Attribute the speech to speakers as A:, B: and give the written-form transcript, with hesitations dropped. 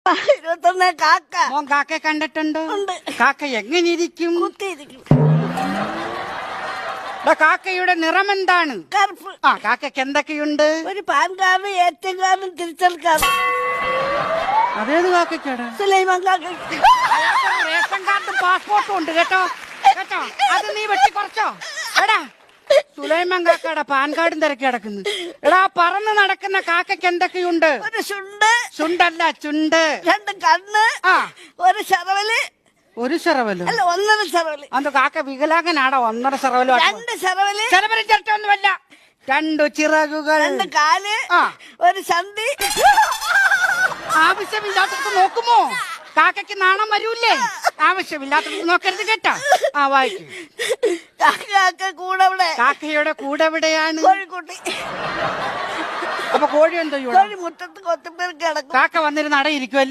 A: 21 കാക്ക.
B: മോൻ കാക്കയെ കണ്ടിട്ടുണ്ടോ?
A: ഉണ്ട്.
B: കാക്ക എങ്ങനെ ഇരിക്കും?
A: കുത്തിയിരിക്കും.
B: കാക്കയുടെ നിറം എന്താണ്?
A: കറുപ്പ്.
B: ആ കാക്കയ്ക്ക് എന്തൊക്കെയുണ്ട്?
A: ഒരു പാൻ കാർഡ്, ATM കാർഡ്, തിരിച്ചൽ കാർഡ്.
B: അതേത് കാക്കയ്ക്കാടാ?
A: സുലൈമാൻ കാക്കയ്ക്ക്.
B: റേഷൻ കാർഡും പാസ്പോർട്ടും ഉണ്ട് കേട്ടോ. കേട്ടോ, അത് നീ വെട്ടിക്കുറച്ചോ? എടാ സുലൈമാൻ കാക്കയുടെ പാൻ കാർഡും തിരക്കി കിടക്കുന്നു. എടാ പറന്ന് നടക്കുന്ന കാക്കയ്ക്ക് എന്തൊക്കെയുണ്ട്?
A: ഒരു ചുണ്ട്.
B: ചുണ്ടല്ല, ചുണ്ട്.
A: 2 കണ്ണ്.
B: ആ
A: ഒരു ശറവല്.
B: ഒരു ശറവലോ?
A: അല്ല, 1.5 ശറവല്.
B: അത് കാക്ക വികലാംഗനാടോ? 1.5 ശറവലോ?
A: 2 ശറവല്.
B: ശരവലും ചിരട്ടൊന്നുമല്ല. 2 ചിറകുകൾ.
A: 2 കാല്.
B: ആ.
A: ഒരു ചന്തി.
B: ആവശ്യമില്ലാത്തത് നോക്കുമോ? കാക്കയ്ക്ക് നാണം വരൂല്ലേ? ആവശ്യമില്ലാത്തത് നോക്കരുത് കേട്ടോ. ആ വായിക്കും.
A: കാക്ക കൂടെ.
B: കാക്കയുടെ കൂടെ എവിടെയാണ്?
A: കോഴിക്കുട്ടി.
B: അപ്പൊ കോഴി എന്തോ
A: കോഴി മുറ്റത്ത് കൊത്തുമ്പേർ കിടക്കും.
B: കാക്ക വന്നിരുന്ന് അടയിരിക്കുമല്ലേ?